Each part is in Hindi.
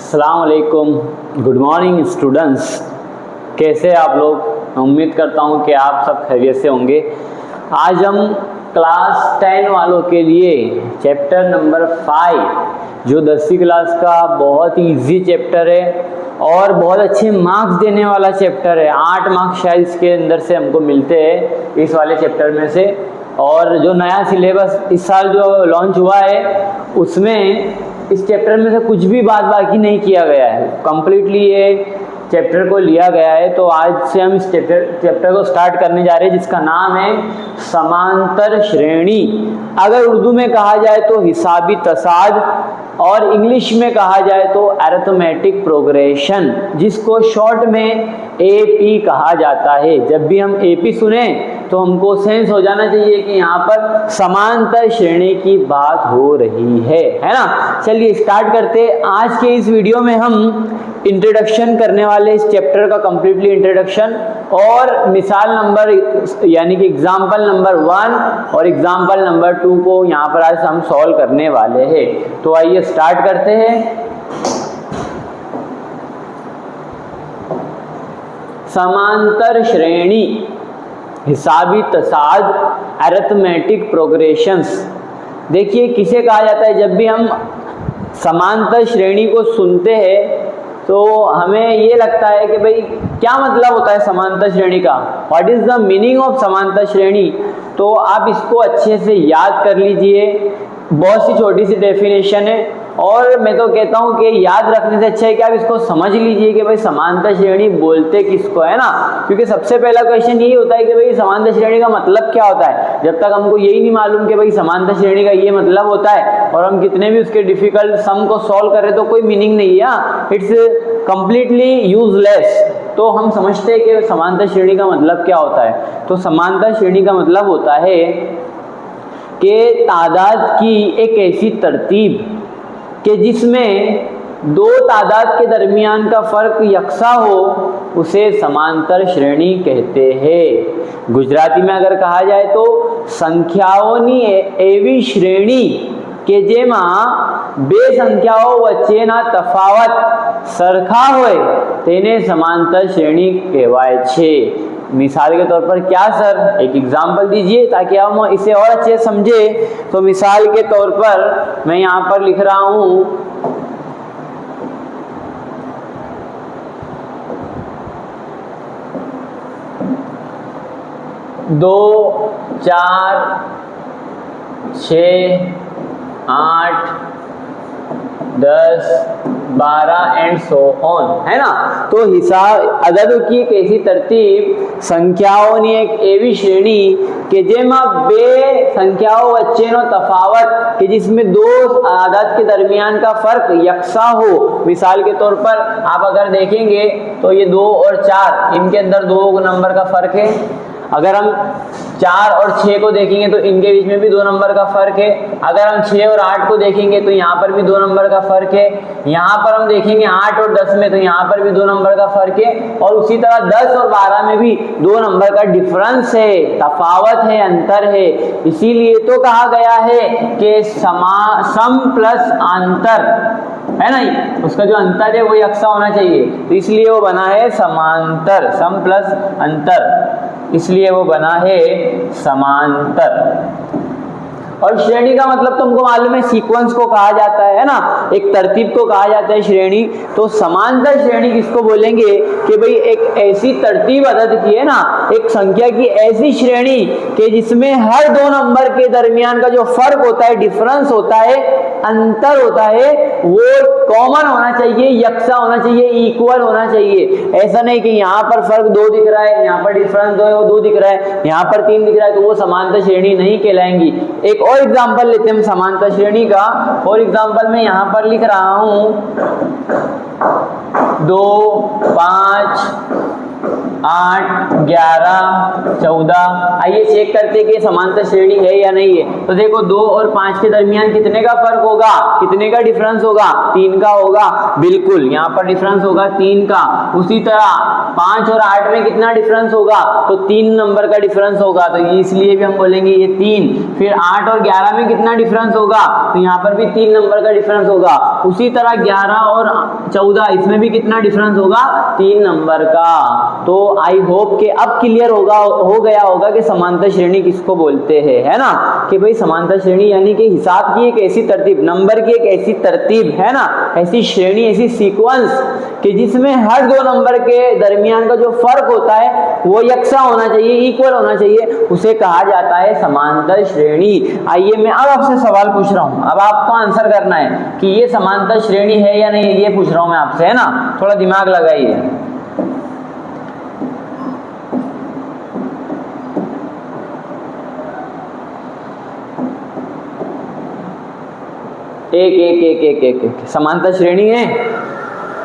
अस्सलाम वालेकुम, गुड मॉर्निंग स्टूडेंट्स। कैसे आप लोग? मैं उम्मीद करता हूँ कि आप सब खैरियत से होंगे। आज हम क्लास 10 वालों के लिए चैप्टर नंबर 5 जो 10वीं क्लास का बहुत ही इजी चैप्टर है और बहुत अच्छे मार्क्स देने वाला चैप्टर है। 8 मार्क्स शायद इसके अंदर से हमको मिलते हैं इस वाले चैप्टर में से। और जो नया सिलेबस इस साल जो लॉन्च हुआ है उसमें इस चैप्टर में से कुछ भी बात बाकी नहीं किया गया है, कंप्लीटली ये चैप्टर को लिया गया है। तो आज से हम इस चैप्टर को स्टार्ट करने जा रहे हैं जिसका नाम है समांतर श्रेणी। अगर उर्दू में कहा जाए तो हिसाबी तसाद और इंग्लिश में कहा जाए तो अरिथमेटिक प्रोग्रेशन, जिसको शॉर्ट में एपी कहा जाता है। जब भी हम एपी सुने तो हमको सेंस हो जाना चाहिए कि यहाँ पर समांतर श्रेणी की बात हो रही है ना। चलिए स्टार्ट करते। आज के इस वीडियो में हम इंट्रोडक्शन करने वाले इस चैप्टर का कंप्लीटली इंट्रोडक्शन और मिसाल नंबर यानी कि एग्जाम्पल नंबर 1 और एग्जाम्पल नंबर 2 को यहाँ पर आज हम सॉल्व करने वाले हैं। तो आइए स्टार्ट करते हैं। समांतर श्रेणी, हिसाबी तसाद, अरिथमेटिक प्रोग्रेशंस। देखिए किसे कहा जाता है? जब भी हम समांतर श्रेणी को सुनते हैं तो हमें ये लगता है कि भाई क्या मतलब होता है समांतर श्रेणी का, what is the meaning of समांतर श्रेणी। तो आप इसको अच्छे से याद कर लीजिए। बहुत सी छोटी सी डेफिनेशन है और मैं तो कहता हूँ कि याद रखने से अच्छा है कि आप इसको समझ लीजिए कि भाई समांतर श्रेणी बोलते किसको है ना। क्योंकि सबसे पहला क्वेश्चन यही होता है कि भाई समांतर श्रेणी का मतलब क्या होता है। जब तक हमको यही नहीं मालूम कि भाई समांतर श्रेणी का ये मतलब होता है और हम कितने भी उसके डिफिकल्ट सम को सॉल्व करें तो कोई मीनिंग नहीं है, इट्स कंप्लीटली यूजलेस। तो हम समझते हैं कि समांतर श्रेणी का मतलब क्या होता है। तो समांतर श्रेणी का मतलब होता है कि तादाद की एक ऐसी तरतीब कि जिसमें दो तादाद के दरमियान का फर्क यकसा हो उसे समांतर श्रेणी कहते हैं। गुजराती में अगर कहा जाए तो संख्याओनी एवी श्रेणी કે જેમાં બે સંખ્યાઓ વચ્ચેના તફાવત સરખા હોય તેને समांतर श्रेणी કહેવાય છે। मिसाल के तौर पर क्या सर, एक एग्जाम्पल दीजिए ताकि हम इसे और अच्छे से समझे। तो मिसाल के तौर पर मैं यहाँ पर लिख रहा हूँ 2, 4, 6, 8, 10, 12 एंड सो ऑन, है ना। तो हिसाब अदद की एक ऐसी तरतीब संख्याओनी एक एवी श्रेणी के जेमा बे संख्याओं वच्चेनो तफावत कि जिसमें दो आदद के दरमियान का फर्क यकसा हो। मिसाल के तौर पर आप अगर देखेंगे तो ये 2 और 4 इनके अंदर 2 नंबर का फर्क है। अगर हम 4 और 6 को देखेंगे तो इनके बीच में भी 2 नंबर का फर्क है। अगर हम 6 और 8 को देखेंगे तो यहाँ पर भी 2 नंबर का फर्क है। यहाँ पर हम देखेंगे 8 और 10 में तो यहाँ पर भी 2 नंबर का फर्क है। और उसी तरह 10 और 12 में भी 2 नंबर का डिफरेंस है, तफावत है, अंतर है। इसीलिए तो कहा गया है कि सम प्लस अंतर है ना, उसका जो अंतर है वो यकसा होना चाहिए। तो इसलिए वो बना है समांतर, सम प्लस अंतर, इसलिए वो बना है समांतर। और श्रेणी का मतलब तुमको मालूम है सीक्वेंस को कहा जाता है ना, एक तरतीब को कहा जाता है श्रेणी। तो समांतर श्रेणी किसको बोलेंगे कि भाई एक ऐसी तरतीब अदद की है ना, एक संख्या की ऐसी श्रेणी कि जिसमें हर 2 नंबर के दरमियान का जो फर्क होता है, डिफरेंस होता है, अंतर होता है, वो कॉमन होना चाहिए, यकसा होना चाहिए, इक्वल होना चाहिए। ऐसा नहीं कि यहाँ पर फर्क 2 दिख रहा है, यहाँ पर डिफरेंस 2 है वो 2 दिख रहा है, यहाँ पर 3 दिख रहा है, तो वो समांतर श्रेणी नहीं कहलाएंगी। एक और एग्जाम्पल लेते हैं हम समांतर श्रेणी का। फॉर एग्जाम्पल मैं यहाँ पर लिख रहा हूँ 2, 5, 8, 11, 14। आइए चेक करते हैं कि समांतर श्रेणी है या नहीं है। तो देखो 2 और 5 के दरमियान कितने का फर्क होगा, कितने का डिफरेंस होगा, 3 का होगा। बिल्कुल यहाँ पर डिफरेंस होगा 3 का। उसी तरह 5 और 8 में कितना डिफरेंस होगा, तो 3 नंबर का डिफरेंस होगा, तो इसलिए भी हम बोलेंगे ये 3। फिर 8 और 11 में कितना डिफरेंस होगा, तो यहाँ पर भी 3 नंबर का डिफरेंस होगा। उसी तरह 11 और 14 इसमें भी कितना डिफरेंस होगा, 3 नंबर का। तो आई होप कि अब क्लियर हो गया होगा कि समांतर श्रेणी किसको बोलते हैं, है ना। कि भाई समांतर श्रेणी यानी कि हिसाब की एक ऐसी तरतीब, नंबर की एक ऐसी तरतीब, है ना, ऐसी श्रेणी, ऐसी सीक्वेंस कि जिसमें हर 2 नंबर के दरमियान का जो फर्क होता है वो यकसा होना चाहिए, इक्वल होना चाहिए, उसे कहा जाता है समांतर श्रेणी। आइए मैं अब आपसे सवाल पूछ रहा हूं, अब आपको आंसर करना है कि ये समांतर श्रेणी है या नहीं, ये पूछ रहा हूं मैं आपसे, है ना। थोड़ा दिमाग लगाइए। एक समांतर श्रेणी है।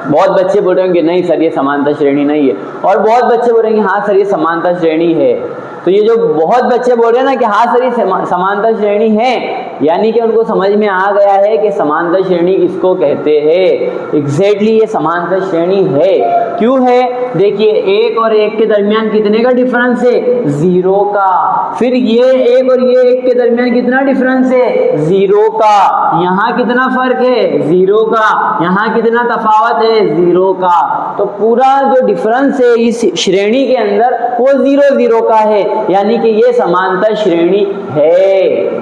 बहुत बच्चे बोल रहे होंगे नहीं सर ये समांतर श्रेणी नहीं है, और बहुत बच्चे बोल रहे हैं हाँ सर ये समांतर श्रेणी है। तो ये जो बहुत बच्चे बोल रहे हैं ना कि हाँ सर ये समांतर श्रेणी है, यानी कि उनको समझ में आ गया है कि समांतर श्रेणी किसको कहते हैं। एग्जैक्टली ये समांतर श्रेणी है। क्यों है, देखिए 1 और 1 के दरमियान कितने का डिफरेंस है, 0 का। फिर ये 1 और ये 1 के दरमियान कितना डिफरेंस है, 0 का। यहाँ कितना फर्क है, 0 का। यहाँ कितना तफावत है, 0 का। तो पूरा जो डिफरेंस है इस श्रेणी के अंदर वो 0 0 का है, यानी कि ये समांतर श्रेणी है।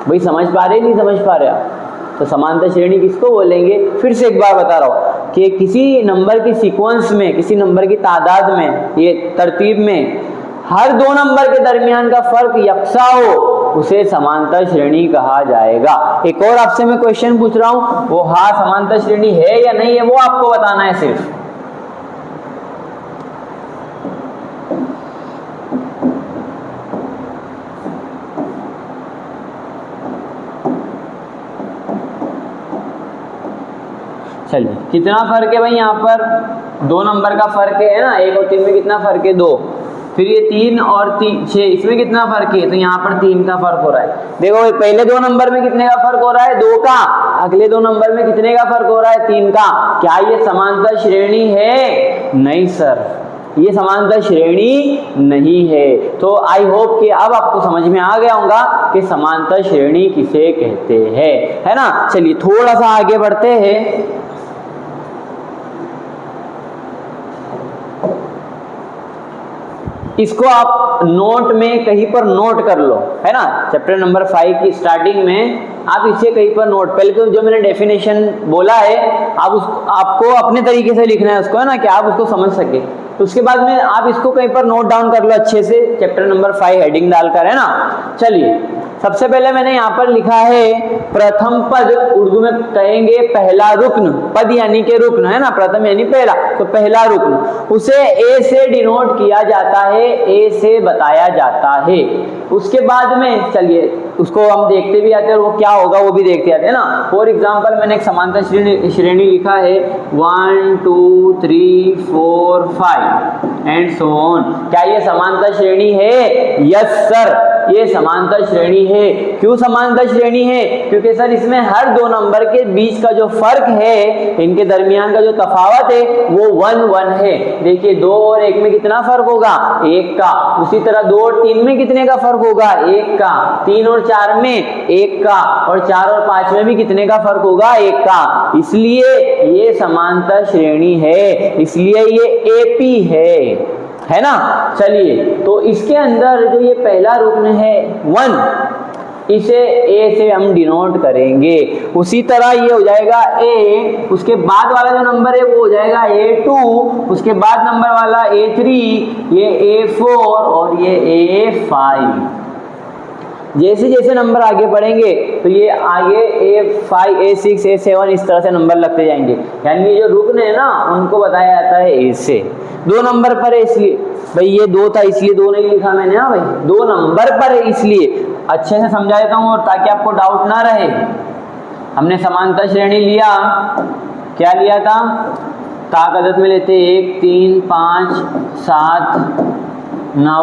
भाई समझ पा रहे नहीं समझ पा रहे आप। तो समांतर श्रेणी किसको बोलेंगे, फिर से एक बार बता रहा हूं कि किसी नंबर की सीक्वेंस में, किसी नंबर की तादाद में, ये तरतीब में हर 2 नंबर के दरमियान का फर्क यकसा हो, उसे समांतर श्रेणी कहा जाएगा। एक और आपसे मैं क्वेश्चन पूछ रहा हूं, वो हाँ समांतर श्रेणी है या नहीं है वो आपको बताना है सिर्फ। चलिए कितना फर्क है भाई, यहाँ पर 2 नंबर का फर्क है ना, 1 और 3 में कितना फर्क है, 2। फिर ये 3 और 6 इसमें कितना फर्क है, तो यहाँ पर 3 का फर्क हो रहा है। देखो पहले 2 नंबर में कितने का फर्क हो रहा है, 2 का। अगले 2 नंबर में कितने का फर्क हो रहा है, 3 का। क्या ये समांतर श्रेणी है, नहीं सर ये समांतर श्रेणी नहीं है। तो आई होप कि अब आपको समझ में आ गया होगा कि समांतर श्रेणी किसे कहते हैं, है ना। चलिए थोड़ा सा आगे बढ़ते हैं। इसको आप नोट में कहीं पर नोट कर लो, है ना। चैप्टर नंबर 5 की स्टार्टिंग में आप इसे कहीं पर नोट, पहले तो जो मैंने डेफिनेशन बोला है आपको अपने तरीके से लिखना है उसको, है ना, कि आप उसको समझ सके। तो उसके बाद में आप इसको कहीं पर नोट डाउन कर लो अच्छे से, चैप्टर नंबर 5 हेडिंग डालकर, है ना। चलिए सबसे पहले मैंने यहाँ पर लिखा है प्रथम पद, उर्दू में कहेंगे पहला रुक्न। पद यानी के रुक्न, है ना, प्रथम यानी पहला, तो पहला रुक्न उसे ए से डिनोट किया जाता है, ए से बताया जाता है। उसके बाद में चलिए उसको हम देखते भी आते हैं और वो क्या होगा वो भी देखते आते हैं ना। फॉर एग्जाम्पल मैंने एक समांतर श्रेणी लिखा है 1 2 3 4 5 एंड सो ऑन। क्या ये समांतर श्रेणी है, यस सर ये समांतर श्रेणी है। क्यों समांतर श्रेणी है, क्योंकि सर इसमें हर 2 नंबर के बीच का जो फर्क है, इनके दरमियान का जो तफावत है वो 1 1 है। देखिए 2 और 1 में कितना फर्क होगा, 1 का। उसी तरह 2 और 3 में कितने का फर्क होगा, 1 का। 3 और 4 में 1 का, और 4 और 5 में भी कितने का फर्क होगा, 1 का। इसलिए ये समांतर श्रेणी है, इसलिए ये एपी है ना। चलिए तो इसके अंदर जो ये पहला रुक्न है 1, इसे ए से हम डिनोट करेंगे। उसी तरह ये हो जाएगा ए, उसके बाद वाला जो नंबर है वो हो जाएगा A2, उसके बाद नंबर वाला A3, ये A4 और ये A5। जैसे जैसे नंबर आगे बढ़ेंगे तो ये आगे A5 A6 A7 इस तरह से नंबर लगते जाएंगे। यानी ये जो रुकन है ना उनको बताया जाता है ए से। 2 नंबर पर है इसलिए, भाई ये 2 था इसलिए 2 नहीं लिखा मैंने, हाँ भाई 2 नंबर पर है इसलिए। अच्छे से समझा देता हूँ और ताकि आपको डाउट ना रहे। हमने समांतर श्रेणी लिया, क्या लिया था, ताक अदद में लेते 1 3 5 7 9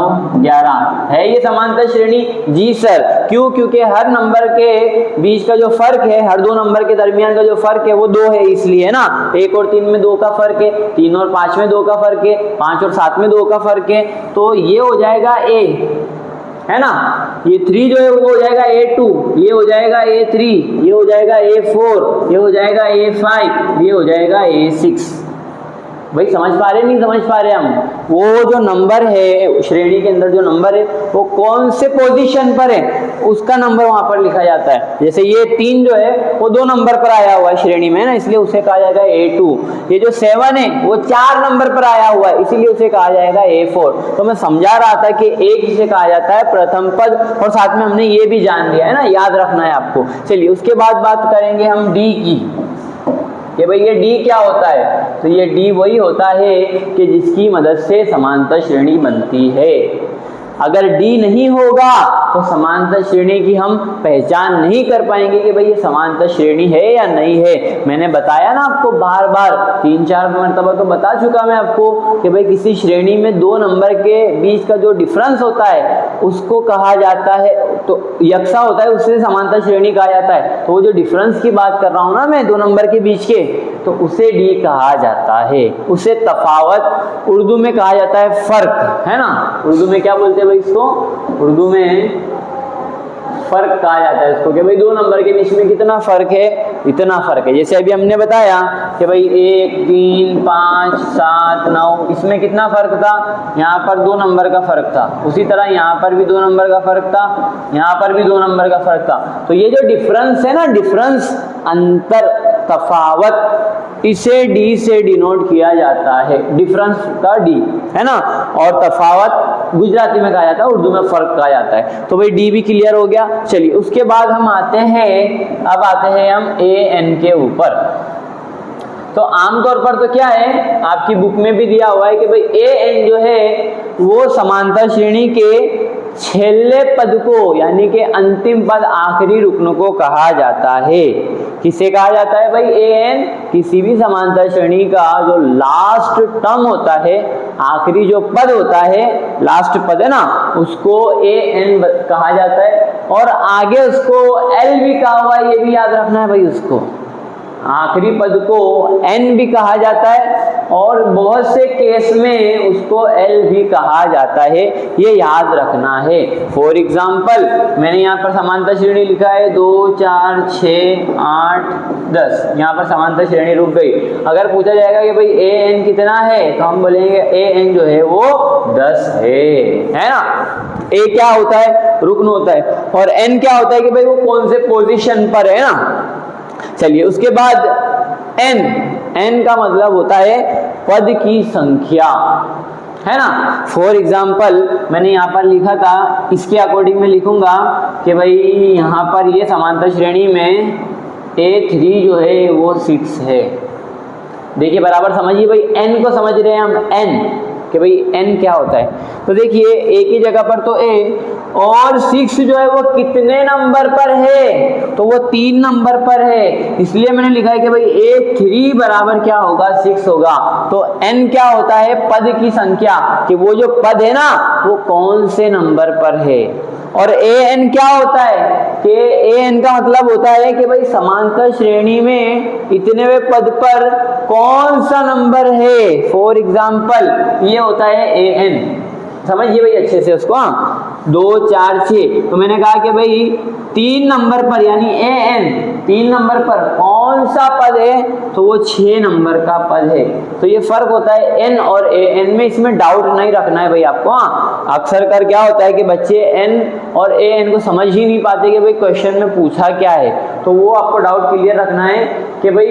11 है ये समांतर श्रेणी। जी सर, क्यों? क्योंकि हर नंबर के बीच का जो फर्क है, हर दो नंबर के दरमियान का जो फर्क है वो 2 है, इसलिए है ना। 1 और 3 में 2 का फर्क है, 3 और 5 में 2 का फर्क है, 5 और 7 में 2 का फर्क है, तो ये हो जाएगा A, है ना। ये 3 जो है वो हो जाएगा A2, ये हो जाएगा A3, ये हो जाएगा A4, ये हो जाएगा A5, ये हो जाएगा A6। भाई समझ पा रहे नहीं समझ पा रहे हम? वो जो नंबर है श्रेणी के अंदर, जो नंबर है वो कौन से पोजीशन पर है उसका नंबर वहां पर लिखा जाता है। जैसे ये 3 जो है वो 2 नंबर पर आया हुआ है श्रेणी में, ना, इसलिए उसे कहा जाएगा A2। ये जो 7 है वो 4 नंबर पर आया हुआ है, इसीलिए उसे कहा जाएगा A4। तो मैं समझा रहा था कि एक जिसे कहा जाता है प्रथम पद, और साथ में हमने ये भी जान लिया है ना, याद रखना है आपको। चलिए उसके बाद बात करेंगे हम D की, कि भाई ये D क्या होता है। तो ये D वही होता है कि जिसकी मदद से समांतर श्रेणी बनती है। अगर D नहीं होगा तो समांतर श्रेणी की हम पहचान नहीं कर पाएंगे कि भाई ये समांतर श्रेणी है या नहीं है। मैंने बताया ना आपको, बार बार 3-4 मरतबा तो बता चुका मैं आपको कि भाई किसी श्रेणी में 2 नंबर के बीच का जो डिफरेंस होता है उसको कहा जाता है, तो यकसा होता है, उससे समांतर श्रेणी कहा जाता है। तो वो जो डिफरेंस की बात कर रहा हूँ ना मैं 2 नंबर के बीच के, तो उसे D कहा जाता है, उसे तफावत उर्दू में कहा जाता है फर्क, है ना। उर्दू में क्या बोलते हैं भाई इसको? उर्दू में फर्क कहा जाता है इसको, कि भाई 2 नंबर के बीच में कितना फर्क है, इतना फर्क है। जैसे अभी हमने बताया कि भाई 1 3 5 7 9, इसमें कितना फर्क था? यहाँ पर 2 नंबर का फर्क था। उसी तरह यहाँ पर भी 2 नंबर का फर्क था, यहाँ पर भी 2 नंबर का फर्क था। तो ये जो डिफरेंस है ना, डिफरेंस, अंतर, तफावत, इसे D से डिनोट किया जाता है, डिफरेंस का D, है ना। और तफावत गुजराती में कहा जाता है, उर्दू में फर्क कहा जाता है। तो भाई D भी क्लियर हो गया। चलिए उसके बाद हम आते हैं, अब आते हैं हम AN के ऊपर। तो आमतौर पर तो क्या है, आपकी बुक में भी दिया हुआ है कि भाई AN जो है वो समांतर श्रेणी के छेले पद को, यानी कि अंतिम पद, आखिरी रुकन को कहा जाता है। किसे कहा जाता है भाई? AN किसी भी समांतर श्रेणी का जो लास्ट टर्म होता है, आखिरी जो पद होता है, लास्ट पद है ना, उसको AN कहा जाता है। और आगे उसको L भी कहा हुआ है, ये भी याद रखना है भाई। उसको आखिरी पद को N भी कहा जाता है, और बहुत से केस में उसको L भी कहा जाता है, ये याद रखना है। फॉर एग्जाम्पल मैंने यहाँ पर समांतर श्रेणी लिखा है 2 4 6 8 10, यहाँ पर समांतर श्रेणी रुक गई। अगर पूछा जाएगा कि भाई AN कितना है, तो हम बोलेंगे AN जो है वो 10 है ना। A क्या होता है? रुकन होता है। और N क्या होता है कि भाई वो कौन से पोजीशन पर है ना। चलिए उसके बाद N का मतलब होता है पद की संख्या, है ना। फॉर एग्जाम्पल मैंने यहाँ पर लिखा था, इसके अकॉर्डिंग मैं लिखूंगा कि भाई यहाँ पर ये समांतर श्रेणी में A3 जो है वो 6 है। देखिए बराबर समझिए भाई, N को समझ रहे हैं हम, N कि भाई N क्या होता है। तो देखिए एक ही जगह पर तो A, और 6 जो है वो कितने नंबर पर है? तो वो 3 नंबर पर है, इसलिए मैंने लिखा है कि भाई A3 बराबर क्या होगा? 6 होगा। तो N क्या होता है? पद की संख्या, कि वो जो पद है ना वो कौन से नंबर पर है। और AN क्या होता है? कि AN का मतलब होता है कि भाई समांतर श्रेणी में इतने पद पर कौन सा नंबर है। फॉर एग्जाम्पल ये होता है AN, समझिए भाई अच्छे से उसको। 2 4 6, तो मैंने कहा कि भाई 3 नंबर पर, यानी AN 3 नंबर पर कौन सा पद है? तो वो 6 नंबर का पद है। तो ये फर्क होता है N और AN में, इसमें डाउट नहीं रखना है भाई आपको। अक्सर कर क्या होता है कि बच्चे N और AN को समझ ही नहीं पाते कि भाई क्वेश्चन में पूछा क्या है। तो वो आपको डाउट क्लियर रखना है कि भाई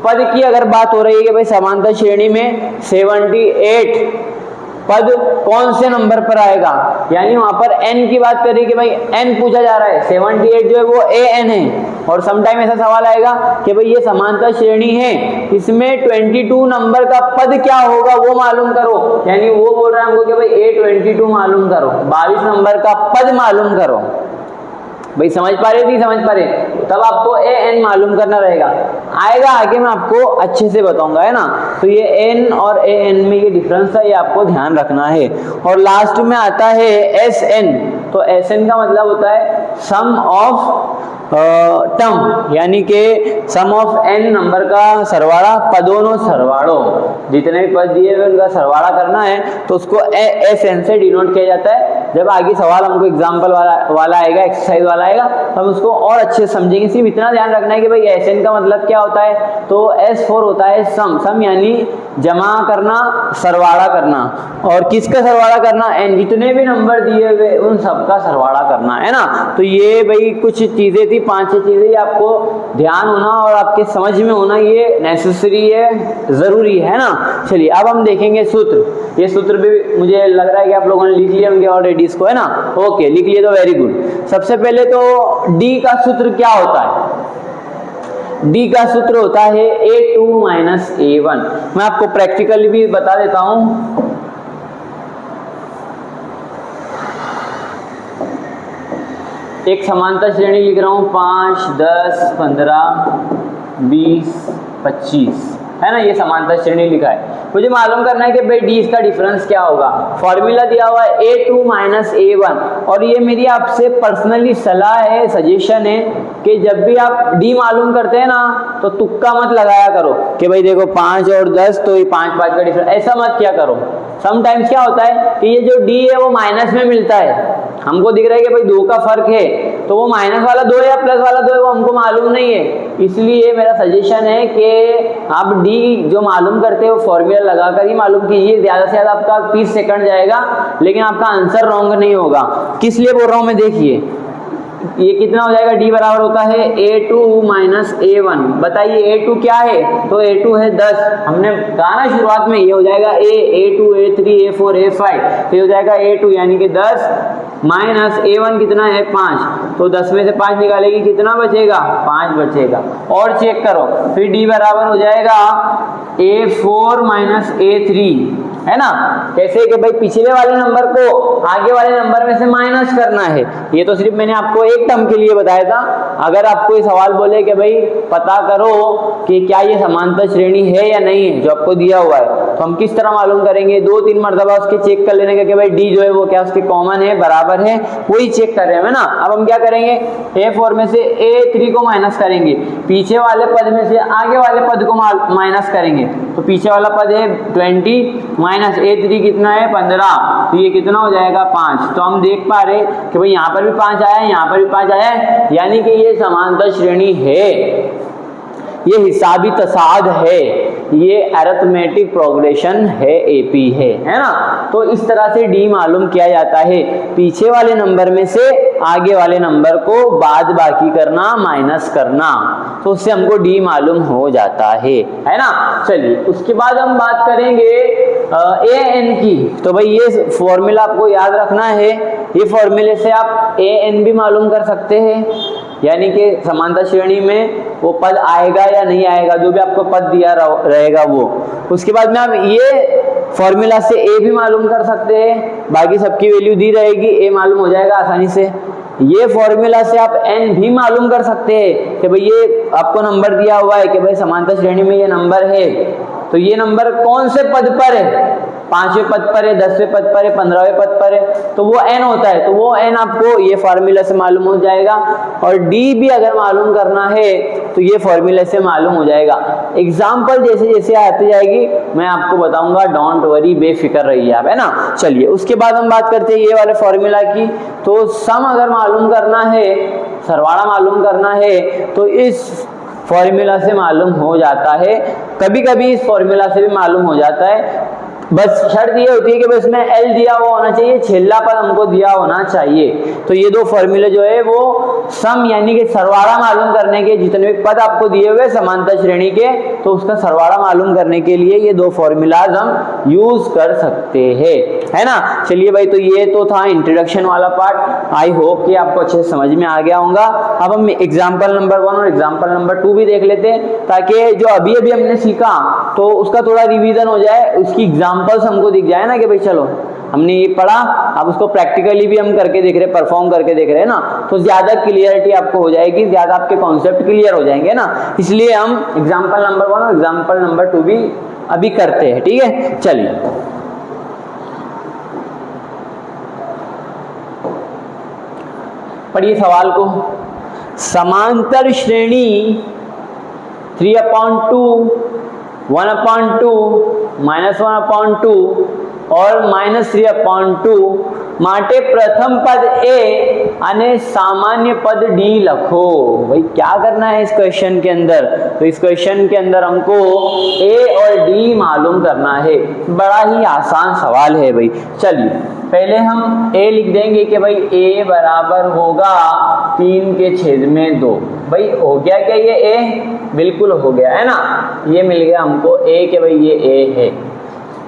पद की अगर बात हो रही है कि भाई समांतर श्रेणी में 78 पद कौन से नंबर पर आएगा, यानी वहां पर N की बात करिए कि भाई N पूछा जा रहा है, 78 जो है वो AN है। और समटाइम ऐसा सवाल आएगा कि भाई ये समांतर श्रेणी है, इसमें 22 नंबर का पद क्या होगा वो मालूम करो, यानी वो बोल रहा है हमको कि भाई A22 मालूम करो, 22 नंबर का पद मालूम करो। भाई समझ पा रहे नहीं समझ पा रहे, तब आपको ए एन मालूम करना रहेगा। आएगा आगे मैं आपको अच्छे से बताऊंगा, है ना। तो ये एन और ए एन में ये डिफरेंस है, ये आपको ध्यान रखना है। और लास्ट में आता है एस एन। तो एस एन का मतलब होता है सम ऑफ टर्म, यानी कि सम ऑफ एन नंबर का सरवाड़ा, पदों नो सरवाड़ो, जितने भी पद दिए हुए उनका सरवाड़ा करना है तो उसको एस एन से डिनोट किया जाता है। जब आगे सवाल हमको एग्जाम्पल वाला आएगा, एक्सरसाइज वाला आएगा, तो हम उसको और अच्छे से समझेंगे। सिर्फ इतना ध्यान रखना है कि भाई एस एन का मतलब क्या होता है। तो एस फोर होता है सम, सम यानी जमा करना, सरवाड़ा करना। और किसका सरवाड़ा करना, एन, जितने भी नंबर दिए हुए उन सबका सरवाड़ा करना, है ना। तो ये भाई कुछ चीजें थी, 5-6 चीजें आपको ध्यान होना और आपके समझ में होना ये नेसेसरी है, जरूरी है ना। चलिए अब हम देखेंगे सूत्र। ये सूत्र भी मुझे लग रहा है कि आप लोगों ने लिख लिए होंगे ऑलरेडी इसको, है ना। ओके, लिख लिए तो वेरी गुड। सबसे पहले तो डी का सूत्र क्या होता है। डी का सूत्र होता है A2 माइनस A1। मैं आपको प्रैक्टिकली भी बता देता हूं। एक समांतर श्रेणी लिख रहा हूं, 5, 10, 15, 20, 25, है ना। ये समांतर श्रेणी लिखा है। मुझे मालूम करना है कि भाई डी इसका डिफरेंस क्या होगा। फॉर्मूला दिया हुआ है A2 माइनस A1, और ये मेरी आपसे पर्सनली सलाह है, सजेशन है कि जब भी आप डी मालूम करते हैं ना तो तुक्का मत लगाया करो कि भाई देखो 5 और 10 तो ये 5-5 का डिफरेंस, ऐसा मत किया करो। समटाइम्स क्या होता है कि ये जो डी है वो माइनस में मिलता है, हमको दिख रहा है कि भाई 2 का फर्क है, तो वो माइनस वाला 2 या प्लस वाला 2 है वो हमको मालूम नहीं है। इसलिए मेरा सजेशन है कि आप डी जो मालूम करते हो फॉर्मूला लगाकर ही मालूम कीजिए। ज्यादा से ज्यादा आपका 30 सेकंड जाएगा, लेकिन आपका आंसर रॉन्ग नहीं होगा। किस लिए बोल रहा हूं मैं, देखिए ये कितना हो जाएगा। डी बराबर होता है A2 माइनस A1। बताइए A2 क्या है, तो A2 है 10। हमने कहा ना शुरुआत में, ये हो जाएगा A2, A3, A4, A5, तो ये हो जाएगा A2 यानी कि 10 माइनस A1 कितना है 5। तो 10 में से 5 निकालेगी, कितना बचेगा, 5 बचेगा। और चेक करो, फिर डी बराबर हो जाएगा A4 माइनस A3, है ना। कैसे कि भाई पिछले वाले नंबर को आगे वाले नंबर में से माइनस करना है। ये तो सिर्फ मैंने आपको एक टर्म के लिए बताया था। अगर आपको ये सवाल बोले कि भाई पता करो कि क्या ये समांतर श्रेणी है या नहीं है जो आपको दिया हुआ है, तो हम किस तरह मालूम करेंगे। 2-3 मरतबा उसके चेक कर लेने का कि भाई डी जो है वो क्या उसके कॉमन है, बराबर है, वही चेक कर रहे हैं, है ना। अब हम क्या करेंगे, A4 में से A3 को माइनस करेंगे, पीछे वाले पद में से आगे वाले पद को माइनस करेंगे। तो पीछे वाला पद है 20 माइनस A3 कितना है 15, तो ये कितना हो जाएगा 5। तो हम देख पा रहे कि भाई यहाँ पर भी 5 आया है, यहाँ पर भी 5 आया है, यानी कि ये समांतर श्रेणी है, ये हिसाबी तसाद है, ये अरिथमेटिक प्रोग्रेशन है, एपी है ना। तो इस तरह से डी मालूम किया जाता है, पीछे वाले नंबर में से आगे वाले नंबर को बाद बाकी करना, माइनस करना, तो उससे हमको डी मालूम हो जाता है ना। चलिए उसके बाद हम बात करेंगे ए एन की। तो भाई ये फॉर्मूला आपको याद रखना है, ये फॉर्मूले से आप ए एन भी मालूम कर सकते हैं, यानी कि समांतर श्रेणी में वो पद आएगा या नहीं आएगा, जो भी आपको पद दिया रहेगा वो। उसके बाद में आप ये फॉर्मूला से ए भी मालूम कर सकते हैं, बाकी सबकी वैल्यू दी रहेगी, ए मालूम हो जाएगा आसानी से। ये फॉर्मूला से आप एन भी मालूम कर सकते हैं कि भाई ये आपको नंबर दिया हुआ है कि भाई समांतर श्रेणी में ये नंबर है, तो ये नंबर कौन से पद पर है, 5वें पद पर है, 10वें पद पर है, 15वें पद पर है, तो वो n होता है, तो वो n आपको ये फॉर्मूला से मालूम हो जाएगा। और d भी अगर मालूम करना है तो ये फॉर्मूला से मालूम हो जाएगा। एग्जाम्पल जैसे जैसे आती जाएगी मैं आपको बताऊंगा, डोंट वरी, बेफिक्र रहिए आप, है ना। चलिए उसके बाद हम बात करते हैं ये वाले फॉर्मूला की। तो सम अगर मालूम करना है, सरवाड़ा मालूम करना है, तो इस फॉर्मूला से मालूम हो जाता है, कभी कभी इस फॉर्मूला से भी मालूम हो जाता है। बस शर्त ये होती है कि बस में एल दिया हुआ होना चाहिए, छेला पद हमको दिया होना चाहिए। तो ये दो फॉर्मूले जो है वो सम यानी कि सरवाड़ा मालूम करने के, जितने भी पद आपको दिए हुए समांतर श्रेणी के, तो उसका सरवाड़ा मालूम करने के लिए ये दो फॉर्मूलाज हम यूज कर सकते हैं, है ना। चलिए भाई, तो ये तो था इंट्रोडक्शन वाला पार्ट। आई होप कि आपको अच्छे से समझ में आ गया होगा। अब हम एग्जाम्पल नंबर 1 और एग्जाम्पल नंबर 2 भी देख लेते हैं, ताकि जो अभी हमने सीखा तो उसका थोड़ा रिवीजन हो जाए, उसकी एग्जाम्पल्स हमको दिख जाए ना कि भाई चलो हमने ये पढ़ा, अब उसको प्रैक्टिकली भी हम करके देख रहे हैं, परफॉर्म करके देख रहे हैं ना, तो ज़्यादा क्लियरिटी आपको हो जाएगी, ज़्यादा आपके कॉन्सेप्ट क्लियर हो जाएंगे ना। इसलिए हम एग्जाम्पल नंबर 1 और एग्जाम्पल नंबर 2 भी अभी करते हैं, ठीक है। चलिए पढ़िए सवाल को। समांतर श्रेणी 3/2, 1/2, -1/2 और -3/2 માટે प्रथम पद A અને सामान्य पद D लखो। भाई क्या करना है इस क्वेश्चन के अंदर, तो इस क्वेश्चन के अंदर हमको A और D मालूम करना है। बड़ा ही आसान सवाल है भाई। चलिए पहले हम A लिख देंगे कि भाई A बराबर होगा 3/2। भाई हो गया क्या ये A? बिल्कुल हो गया है ना, ये मिल गया हमको A कि भाई ये A है,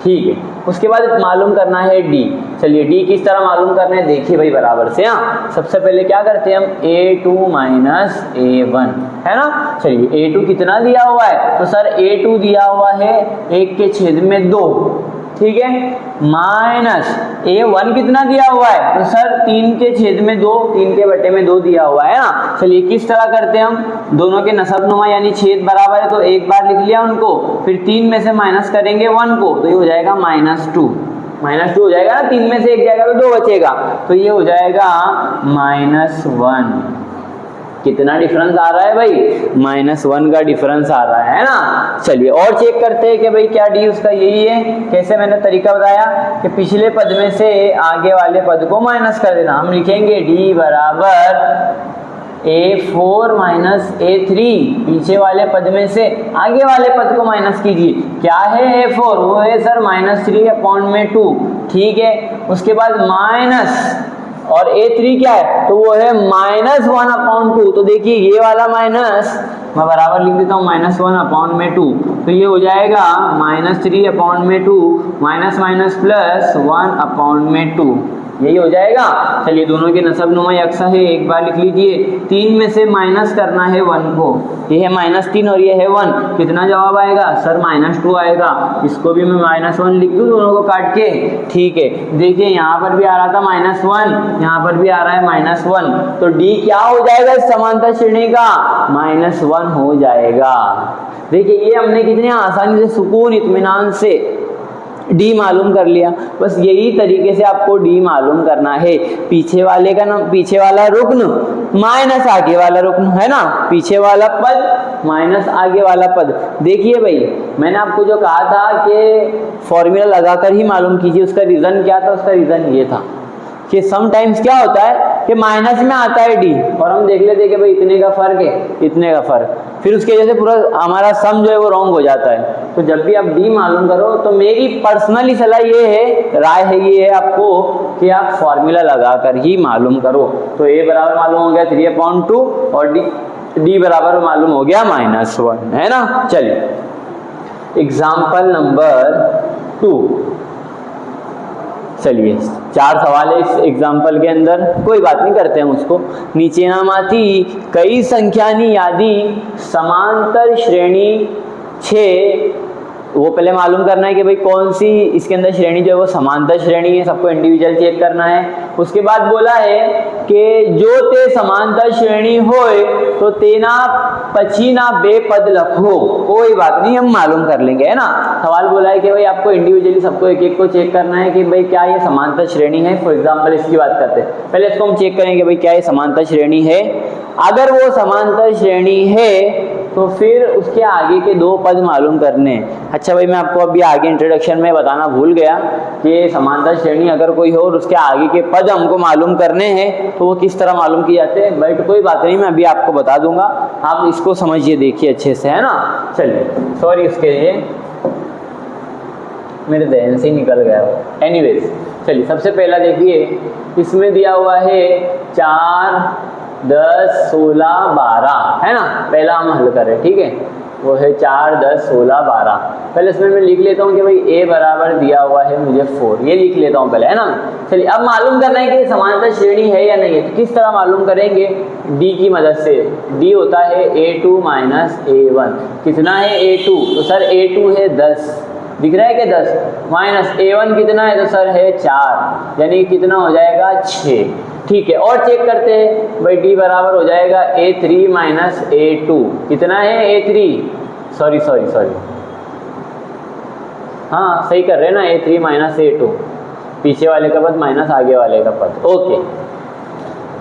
ठीक है। उसके बाद मालूम करना है D। चलिए D किस तरह मालूम करना है, देखिए भाई बराबर से। हाँ, सबसे पहले क्या करते हैं हम, A2 माइनस A1 है ना। चलिए A2 कितना दिया हुआ है, तो सर A2 दिया हुआ है 1/2, ठीक है, माइनस A1 कितना दिया हुआ है, तो सर 3/2, 3/2 दिया हुआ है ना। चलिए किस तरह करते हैं हम, दोनों के नसबनुमा यानी छेद बराबर है तो एक बार लिख लिया उनको, फिर 3 में से माइनस करेंगे 1 को, तो ये हो जाएगा -2 हो जाएगा ना, 3 में से 1 जाएगा तो 2 बचेगा, तो ये हो जाएगा -1। कितना डिफरेंस आ रहा है भाई, -1 का डिफरेंस आ रहा है ना। चलिए और चेक करते हैं कि भाई क्या D उसका यही है। कैसे, मैंने तरीका बताया कि पिछले पद में से आगे वाले पद को माइनस कर देना। हम लिखेंगे D बराबर A4 माइनस A3, पीछे वाले पद में से आगे वाले पद को माइनस कीजिए। क्या है A4, वो है सर -3/2, ठीक है। उसके बाद माइनस, और A3 क्या है, तो वो है -1/2। तो देखिए ये वाला माइनस मैं बराबर लिख देता हूँ -1/2, तो ये हो जाएगा -3/2 माइनस माइनस प्लस 1/2, यही हो जाएगा। चलिए दोनों के नसबनुमा यकसा है, एक बार लिख लीजिए। 3 में से माइनस करना है 1 को, ये है -3 और ये है 1, कितना जवाब आएगा सर -2 आएगा। इसको भी मैं -1 लिख दूँ दोनों को काट के, ठीक है। देखिए यहाँ पर भी आ रहा था -1, यहाँ पर भी आ रहा है -1, तो D क्या हो जाएगा इस समांतर श्रेणी का, -1 हो जाएगा। देखिए ये हमने कितने आसानी से, सुकून इत्मीनान से D मालूम कर लिया। बस यही तरीके से आपको D मालूम करना है। पीछे वाले का ना, पीछे वाला रुकन माइनस आगे वाला रुकन है ना, पीछे वाला पद माइनस आगे वाला पद। देखिए भाई मैंने आपको जो कहा था कि फॉर्मूला लगाकर ही मालूम कीजिए, उसका रीज़न क्या था, उसका रीज़न ये था कि समटाइम्स क्या होता है कि माइनस में आता है D और हम देख लेते हैं कि भाई इतने का फर्क है, इतने का फर्क, फिर उसकी वजह से पूरा हमारा सम जो है वो रॉन्ग हो जाता है। तो जब भी आप D मालूम करो तो मेरी पर्सनली सलाह ये है, राय है ये है आपको कि आप फॉर्मूला लगाकर ही मालूम करो। तो A बराबर मालूम हो गया 3/2 और D बराबर मालूम हो गया -1, है ना। चलिए एग्जाम्पल नंबर 2। चलिए 4 सवाल है इस एग्जाम्पल के अंदर, कोई बात नहीं करते हैं उसको। नीचे नामाती कई संख्यानी यादी समांतर श्रेणी 6, वो पहले मालूम करना है कि भाई कौन सी इसके अंदर श्रेणी जो है वो समांतर श्रेणी है, सबको इंडिविजुअल चेक करना है। उसके बाद बोला है कि जो ते समांतर श्रेणी होए तो तेना पछीना बेपद लखो। कोई बात नहीं, हम मालूम कर लेंगे, है ना। सवाल बोला है कि भाई आपको इंडिविजुअली सबको एक एक को चेक करना है कि भाई क्या ये समांतर श्रेणी है। फॉर एग्जाम्पल इसकी बात करते हैं, पहले इसको हम चेक करेंगे भाई क्या ये समांतर श्रेणी है। अगर वो समांतर श्रेणी है तो फिर उसके आगे के 2 पद मालूम करने हैं। अच्छा भाई मैं आपको अभी आगे इंट्रोडक्शन में बताना भूल गया कि समांतर श्रेणी अगर कोई हो और उसके आगे के पद हमको मालूम करने हैं तो वो किस तरह मालूम किए जाते हैं। बट कोई बात नहीं, मैं अभी आपको बता दूंगा, आप इसको समझिए, देखिए अच्छे से, है ना। चलिए सॉरी उसके लिए, मेरे ध्यान से ही निकल गया वो। एनीवेज चलिए सबसे पहला देखिए, इसमें दिया हुआ है 4, 10, 16, 12, है ना। पहला हम हल करें, ठीक है, वो है 4, 10, 16, 12। पहले इसमें मैं लिख लेता हूँ कि भाई A बराबर दिया हुआ है मुझे 4, ये लिख लेता हूँ पहले, है ना। चलिए अब मालूम करना है कि समांतर श्रेणी है या नहीं है। तो किस तरह मालूम करेंगे, D की मदद से। D होता है A2 माइनस A1। कितना है A2, तो सर A2 है 10, दिख रहा है कि 10 माइनस A1 कितना है तो सर है 4, यानी कितना हो जाएगा 6। ठीक है, और चेक करते हैं भाई D बराबर हो जाएगा A3 माइनस A2, कितना है A3, सॉरी हाँ सही कर रहे हैं ना, A3 माइनस A2, पीछे वाले का पद माइनस आगे वाले का पद, ओके।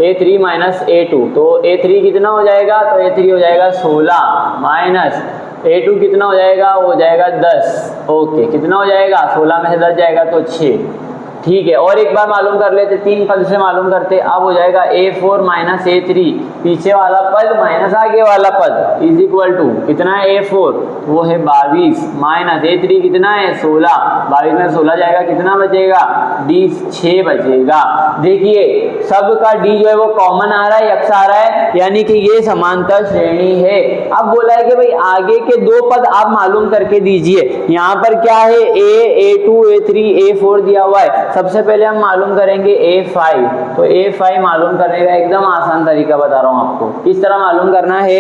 A3 माइनस A2, तो A3 कितना हो जाएगा तो A3 हो जाएगा 16 माइनस A2 कितना हो जाएगा, वो हो जाएगा 10, ओके। कितना हो जाएगा, 16 में से 10 जाएगा तो 6। ठीक है, और एक बार मालूम कर लेते, 3 पद से मालूम करते। अब हो जाएगा A4 माइनस A3, पीछे वाला पद माइनस आगे वाला पद इज इक्वल टू कितना है A4, वो है 22 माइनस A3 कितना है 16, 22 में 16 जाएगा, कितना बचेगा D 6 बचेगा। देखिए सबका D जो है वो कॉमन आ रहा है, यक्स आ रहा है, यानी कि ये समांतर श्रेणी है। अब बोला है कि भाई आगे के 2 पद आप मालूम करके दीजिए। यहाँ पर क्या है A2 A3 A4 दिया हुआ है। सबसे पहले हम मालूम करेंगे A5, तो A5 मालूम करने का एकदम आसान तरीका बता रहा हूँ आपको। किस तरह मालूम करना है,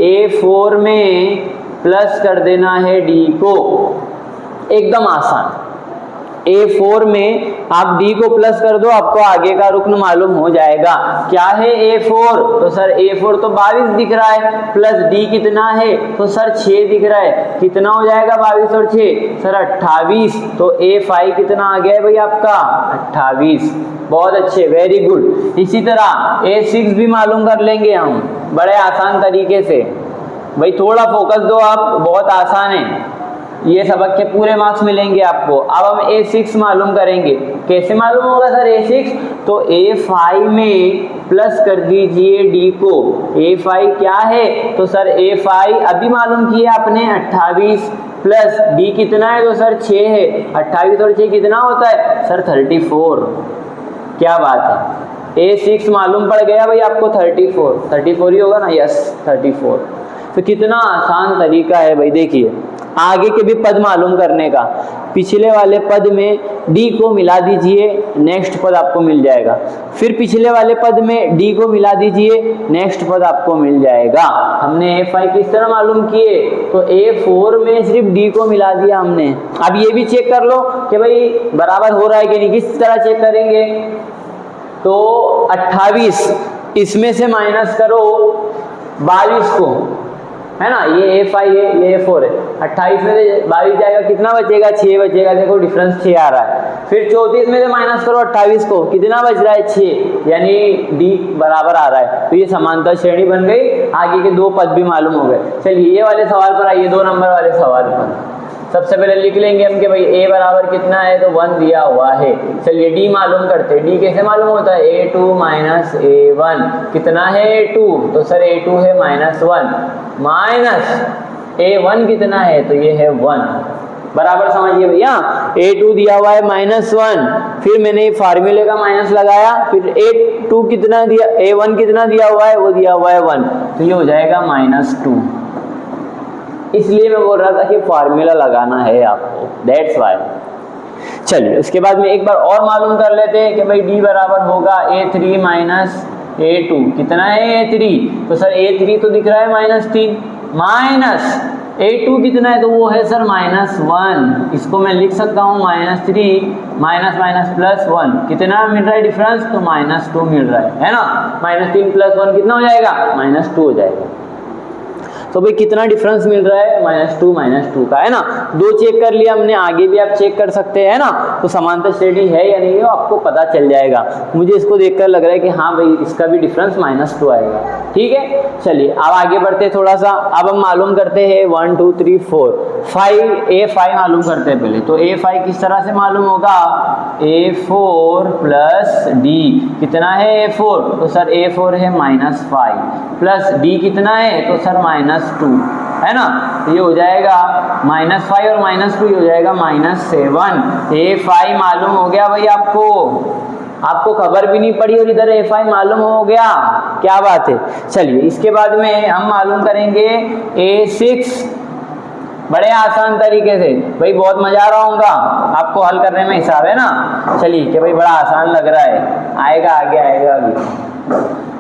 A4 में प्लस कर देना है D को, एकदम आसान। A4 में आप D को प्लस कर दो, आपको आगे का रुकन मालूम हो जाएगा। क्या है A4, तो सर A4 तो 22 दिख रहा है, प्लस D कितना है तो सर 6 दिख रहा है, कितना हो जाएगा 22 और 6 सर 28, तो A5 कितना आ गया है भाई आपका 28। बहुत अच्छे, वेरी गुड। इसी तरह A6 भी मालूम कर लेंगे हम बड़े आसान तरीके से। भाई थोड़ा फोकस दो आप, बहुत आसान है, ये सबक के पूरे मार्क्स मिलेंगे आपको। अब हम A6 मालूम करेंगे। कैसे मालूम होगा सर A6, तो A5 में प्लस कर दीजिए D को। A5 क्या है तो सर A5 अभी मालूम किया आपने 28 प्लस D कितना है तो सर 6 है, 28 और 6 कितना होता है सर 34। क्या बात है, A6 मालूम पड़ गया भाई आपको 34 ही होगा ना, यस 34। तो कितना आसान तरीका है भाई। देखिए आगे के भी पद मालूम करने का, पिछले वाले पद में D को मिला दीजिए, नेक्स्ट पद आपको मिल जाएगा। फिर पिछले वाले पद में D को मिला दीजिए, नेक्स्ट पद आपको मिल जाएगा। हमने A5 किस तरह मालूम किए, तो A4 में सिर्फ D को मिला दिया हमने। अब ये भी चेक कर लो कि भाई बराबर हो रहा है कि नहीं। किस तरह चेक करेंगे, तो 28 इसमें से माइनस करो 22 को, है ना, ये A5 है ये A4 है, 28 में से 22 जाएगा, कितना बचेगा 6 बचेगा। देखो डिफरेंस 6 आ रहा है। फिर 34 में से माइनस करो 28 को, कितना बच रहा है 6, यानी D बराबर आ रहा है। तो ये समांतर श्रेणी बन गई, आगे के 2 पद भी मालूम हो गए। चलिए ये वाले सवाल पर आइए, 2 नंबर वाले सवाल पर। सबसे पहले लिख लेंगे हम कि भाई A बराबर कितना है, तो 1 दिया हुआ है। चलिए D मालूम करते हैं। D कैसे मालूम होता है, A2 माइनस A1, कितना है A2 तो सर A2 है -1 माइनस A1 कितना है तो ये है 1, बराबर समझिए भैया। A2 दिया हुआ है -1, फिर मैंने ये फार्मूले का माइनस लगाया, फिर A2 कितना दिया, A1 कितना दिया हुआ है, वो दिया हुआ है 1, तो ये हो जाएगा -2। इसलिए मैं बोल रहा था कि फार्मूला लगाना है आपको, दैट्स वाई। चलिए उसके बाद में एक बार और मालूम कर लेते हैं कि भाई D बराबर होगा A3 माइनस A2, कितना है A3 तो सर A3 तो दिख रहा है -3 माइनस A2 कितना है तो वो है सर -1। इसको मैं लिख सकता हूँ -3 माइनस माइनस +1, कितना मिल रहा है डिफरेंस, तो -2 मिल रहा है ना। -3 + 1 कितना हो जाएगा, -2 हो जाएगा। तो भाई कितना डिफरेंस मिल रहा है, -2 का, है ना। 2 चेक कर लिया हमने, आगे भी आप चेक कर सकते हैं ना। तो समांतर श्रेणी है या नहीं है आपको पता चल जाएगा। मुझे इसको देखकर लग रहा है कि हाँ भाई इसका भी डिफरेंस -2 आएगा। ठीक है, चलिए अब आगे बढ़ते हैं थोड़ा सा। अब हम मालूम करते हैं 1 2 3 4 5, A5 मालूम करते हैं पहले। तो A5 किस तरह से मालूम होगा, A4 प्लस D, कितना है A4 तो सर A4 है -5 प्लस D कितना है तो सर -2, है ना। तो ये हो जाएगा -5 और -2 हो जाएगा -7। A5 मालूम हो गया भाई आपको खबर भी नहीं पड़ी और इधर A5 मालूम हो गया, क्या बात है। चलिए इसके बाद में हम मालूम करेंगे A6, बड़े आसान तरीके से। भाई बहुत मजा आ रहा होगा आपको हल करने में, हिसाब है ना। चलिए कि भाई बड़ा आसान लग रहा है, आएगा आगे आएगा अभी।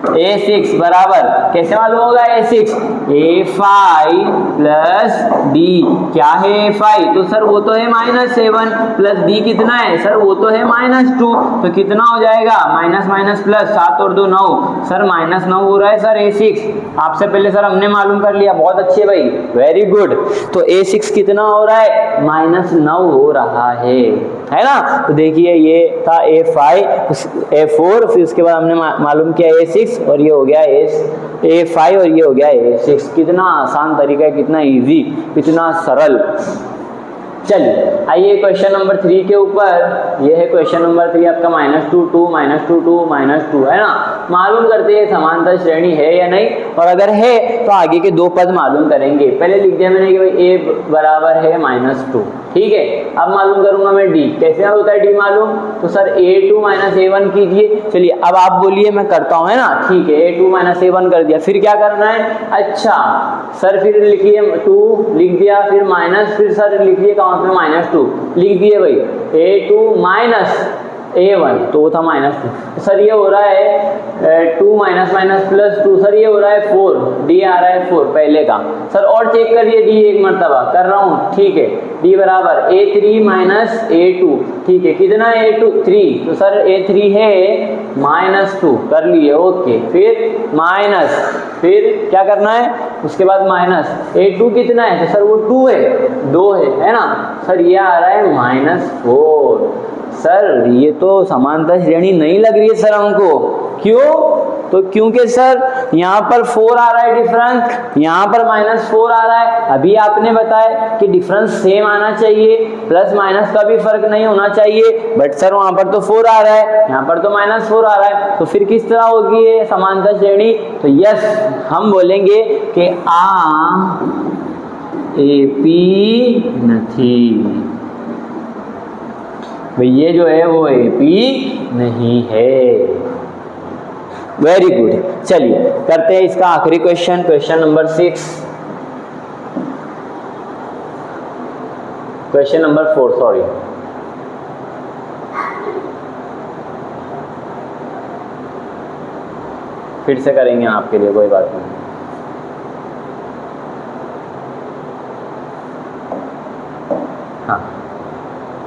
A6 बराबर कैसे मालूम होगा A6? A5 plus D। क्या है A5? तो सर वो तो है -7 प्लस D कितना है सर? वो तो है -2। तो कितना हो जाएगा? माइनस माइनस प्लस, 7 और 2 9, सर -9 हो रहा है सर A6। आपसे पहले सर हमने मालूम कर लिया, बहुत अच्छे भाई, वेरी गुड। तो A6 कितना हो रहा है? -9 हो रहा है ना। तो देखिए ये था A5, A4, फिर उसके बाद हमने मालूम किया A6 और ये हो गया A5 और ये हो गया A6। कितना आसान तरीका है, कितना इजी, कितना सरल। चलिए आइए क्वेश्चन नंबर 3 के ऊपर। ये है क्वेश्चन नंबर 3 आपका -2 2 -2 2 -2 है ना। मालूम करते हैं समांतर श्रेणी है या नहीं, और अगर है तो आगे के दो पद मालूम करेंगे। पहले लिख दिया मैंने कि भाई a बराबर है -2, ठीक है। अब मालूम करूंगा मैं d, कैसे होता है d मालूम? तो सर a2 -a1 कीजिए। चलिए अब आप बोलिए, मैं करता हूँ, है ना, ठीक है। a2 -a1 कर दिया, फिर क्या करना है? अच्छा सर फिर लिखिए 2 लिख दिया, फिर माइनस, फिर सर लिखिए काउंट में -2 लिख दिए भाई। a2 -a1 तो वो था -2। सर ये हो रहा है 2 -+ सर ये हो रहा है 4, d आ रहा है 4 पहले का। सर और चेक करिए d एक मरतबा कर रहा हूँ, ठीक है। d बराबर a3 -a2, ठीक है। कितना है a2? 3, तो सर a3 है -2 कर लिए, ओके। फिर माइनस, फिर क्या करना है उसके बाद माइनस। a2 कितना है? तो सर वो 2 है, 2 है ना। सर ये आ रहा है -4। सर ये तो समांतर श्रेणी नहीं लग रही है सर हमको। क्यों? तो क्योंकि सर यहाँ पर 4 आ रहा है डिफरेंस, यहाँ पर -4 आ रहा है। अभी आपने बताया कि डिफरेंस सेम आना चाहिए, प्लस माइनस का भी फर्क नहीं होना चाहिए, बट सर वहाँ पर तो 4 आ रहा है, यहाँ पर तो -4 आ रहा है। तो फिर किस तरह होगी ये समांतर श्रेणी? तो यस, हम बोलेंगे कि AP नहीं भाई, ये जो है वो AP नहीं है। Very good. चलिए करते हैं इसका आखिरी question, question number 6, question number 4 sorry. फिर से करेंगे आपके लिए, कोई बात नहीं। हाँ,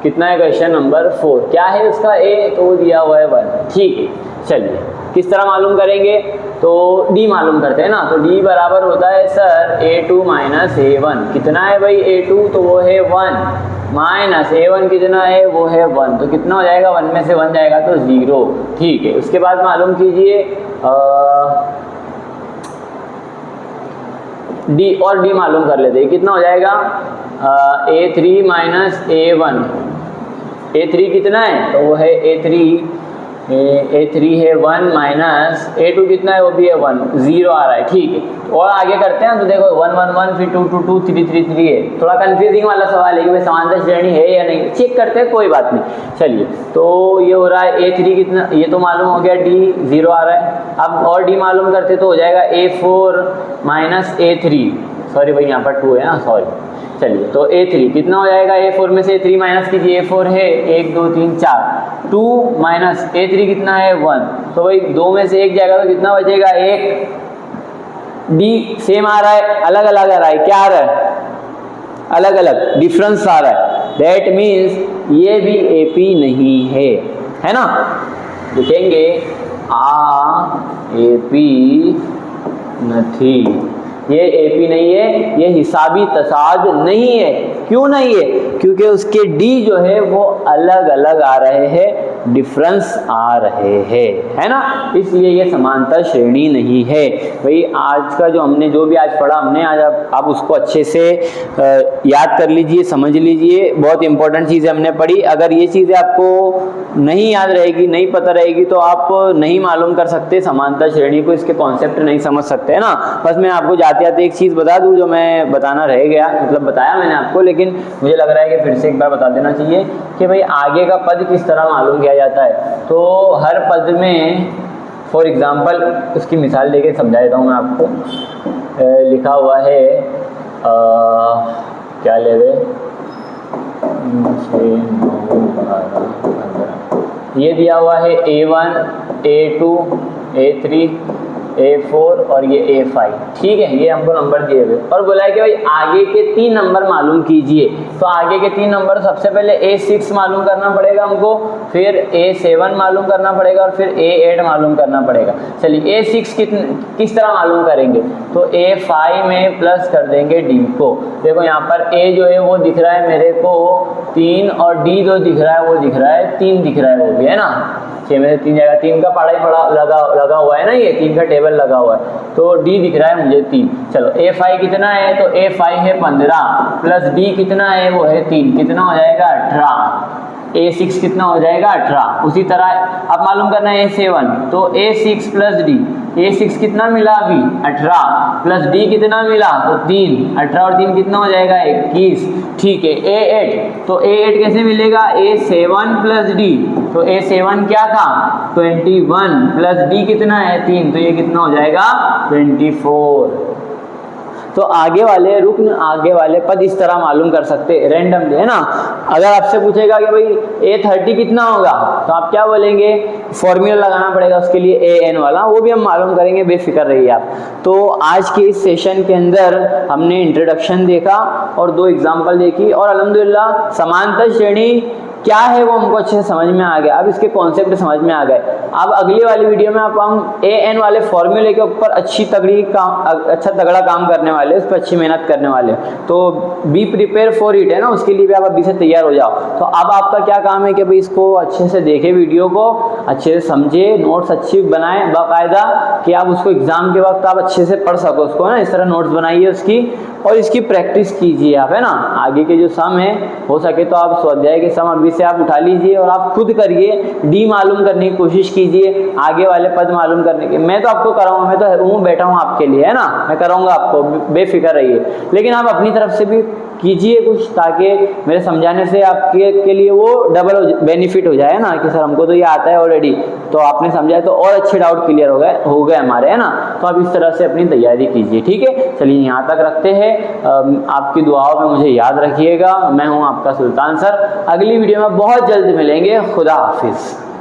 कितना है? क्वेश्चन नंबर 4 क्या है उसका? a तो दिया हुआ है 1, ठीक है। चलिए किस तरह मालूम करेंगे? तो d मालूम करते हैं ना। तो d बराबर होता है सर a2 -a1। कितना है भाई a2? तो वो है 1, माइनस a1 कितना है? वो है 1। तो कितना हो जाएगा? 1 में से 1 जाएगा तो 0, ठीक है। उसके बाद मालूम कीजिए d, और d मालूम कर लेते हैं। कितना हो जाएगा? a3 -a1। a3 कितना है? तो वो है a3 है 1 माइनस a2 कितना है? वो भी है 1, 0 आ रहा है, ठीक है। और आगे करते हैं तो देखो 1 1 1, फिर 2 2 2 3 3 3 है। थोड़ा कंफ्यूजिंग वाला सवाल है कि भाई समांतर श्रेणी है या नहीं, चेक करते हैं, कोई बात नहीं। चलिए तो ये हो रहा है a3 कितना, ये तो मालूम हो गया, d 0 आ रहा है। अब और d मालूम करते तो हो जाएगा a4 -a3, सॉरी भाई यहाँ पर 2 है ना, सॉरी। चलिए तो a3 कितना हो जाएगा? a4 में से a3 माइनस कीजिए, a4 है 1 2 3 4, 2 माइनस a3 कितना है? 1। तो भाई 2 में से 1 जाएगा तो कितना बचेगा? 1। d सेम आ रहा है, अलग अलग आ रहा है, क्या आ रहा है? अलग अलग, डिफरेंस आ रहा है। दैट मीन्स ये भी AP नहीं है ना। लिखेंगे AP नहीं, ये AP नहीं है, ये हिसाबी तसाद नहीं है। क्यों नहीं है? क्योंकि उसके D जो है वो अलग अलग आ रहे हैं, डिफरेंस आ रहे हैं, है ना, इसलिए ये समांतर श्रेणी नहीं है। भाई आज का जो हमने जो भी आज पढ़ा हमने, आज आप उसको अच्छे से याद कर लीजिए, समझ लीजिए। बहुत इंपॉर्टेंट चीज़ें हमने पढ़ी। अगर ये चीज़ें आपको नहीं याद रहेगी, नहीं पता रहेगी, तो आप नहीं मालूम कर सकते समांतर श्रेणी को, इसके कॉन्सेप्ट नहीं समझ सकते, है ना। बस मैं आपको जाते जाते एक चीज़ बता दूं जो मैं बताना रह गया, मतलब बताया मैंने आपको, लेकिन मुझे लग रहा है कि फिर से एक बार बता देना चाहिए कि भाई आगे का पद किस तरह मालूम किया जाता है। तो हर पद में फॉर एग्जांपल उसकी मिसाल लेके समझा देता हूँ मैं आपको। लिखा हुआ है क्या ले रहे, 6 9 12 15, ये दिया हुआ है A1 A2 A3 A4 और ये A5, ठीक है। ये हमको नंबर दिए हुए और बोला है कि भाई आगे के 3 नंबर मालूम कीजिए। तो आगे के 3 नंबर सबसे पहले A6 मालूम करना पड़ेगा हमको, फिर A7 मालूम करना पड़ेगा और फिर A8 मालूम करना पड़ेगा। चलिए A6 किस तरह मालूम करेंगे, तो A5 में प्लस कर देंगे D को। देखो यहाँ पर A जो है वो दिख रहा है मेरे को 3 और D जो दिख रहा है वो दिख रहा है 3 दिख रहा है, वो भी है ना 6 में से 3 जाएगा, 3 का पढ़ाई पड़ा लगा हुआ है ना, ये 3 का टेबल लगा हुआ है, तो D दिख रहा है मुझे 3। चलो A5 कितना है, तो A5 है 15 प्लस D कितना है वो है 3, कितना हो जाएगा 18। A6 कितना हो जाएगा 18। उसी तरह अब मालूम करना है A7, तो A6 प्लस D, A6 कितना मिला अभी 18 प्लस D कितना मिला तो 3, 18 और 3 कितना हो जाएगा 21, ठीक है। A8, तो A8 कैसे मिलेगा, A7 प्लस D, तो A7 क्या था 21 प्लस D कितना है 3, तो ये कितना हो जाएगा 24। तो आगे वाले रुकन, आगे वाले पद इस तरह मालूम कर सकते हैं रैंडमली, है ना। अगर आपसे पूछेगा कि भाई A30 कितना होगा, तो आप क्या बोलेंगे, फॉर्मूला लगाना पड़ेगा उसके लिए AN वाला, वो भी हम मालूम करेंगे, बेफिक्र रहिए आप। तो आज के इस सेशन के अंदर हमने इंट्रोडक्शन देखा और 2 एग्जाम्पल देखी और अल्हम्दुलिल्लाह समांतर श्रेणी क्या है वो हमको अच्छे से समझ में आ गया। अब इसके कॉन्सेप्ट समझ में आ गए। अब अगली वाली वीडियो में आप हम AN वाले फॉर्मूले के ऊपर अच्छा तगड़ा काम करने वाले, उस पर अच्छी मेहनत करने वाले। तो बी प्रिपेयर फॉर इट, है ना, उसके लिए भी आप अभी से तैयार हो जाओ। तो अब आपका क्या काम है कि भाई इसको अच्छे से देखें, वीडियो को अच्छे से समझे, नोट्स अच्छी बनाएं बाकायदा, कि आप उसको एग्जाम के वक्त आप अच्छे से पढ़ सको उसको, है ना। इस तरह नोट्स बनाइए उसकी और इसकी प्रैक्टिस कीजिए आप, है ना। आगे के जो सम है हो सके तो आप स्वाध्याय के सम अभी से आप उठा लीजिए और आप खुद करिए, डी मालूम करने की कोशिश कीजिए, आगे वाले पद मालूम करने की। मैं तो आपको कराऊंगा, मैं तो बैठा हूँ आपके लिए, है ना, मैं कराऊंगा आपको, बेफिक्र रहिए। लेकिन आप अपनी तरफ से भी कीजिए कुछ, ताकि मेरे समझाने से आपके के लिए वो डबल बेनिफिट हो जाए ना, कि सर हमको तो ये आता है ऑलरेडी, तो आपने समझाया तो और अच्छे डाउट क्लियर हो गए हमारे, है ना। तो आप इस तरह से अपनी तैयारी कीजिए, ठीक है। चलिए यहाँ तक रखते हैं। आपकी दुआओं में मुझे याद रखिएगा। मैं हूँ आपका सुल्तान सर। अगली वीडियो में बहुत जल्द मिलेंगे। खुदा हाफिज़।